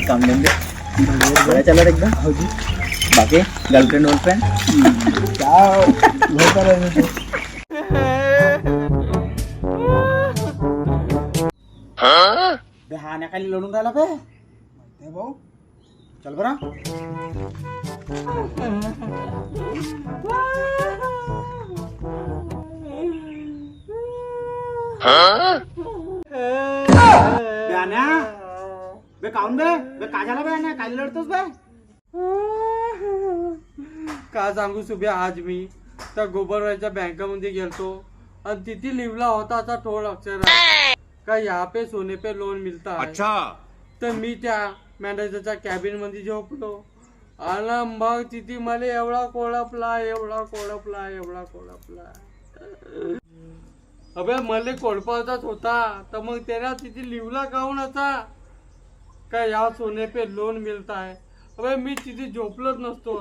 काम देंगे चला एकदम हो जी। बाकी गर्लफ्रेंड वर्लफ्रेंड क्या होता रहने तो बे हा खाली लढून राहिला बे भाऊ चल बरा बे काऊन बे का झाला बे आण्या काय लढतोस बे का सांगू सुभ्या आज मी त्या गोबरवाच्या बँकेमध्ये गेलतो आणि तिथे लिवला होता असा ठोळ अक्षर का यहाँ पे सोने पे लोन मिलता है। अच्छा तर मी त्या मॅनेजरच्या कॅबिन मध्ये झोपलो आणि मग तिथे मला एवढा कोळपला अबे मला कोळपाचाच होता तर मग त्याला तिथे लिवला काऊन असा का या सोने पे लोन मिलता है। अबे मी तिथे झोपलोच नसतो।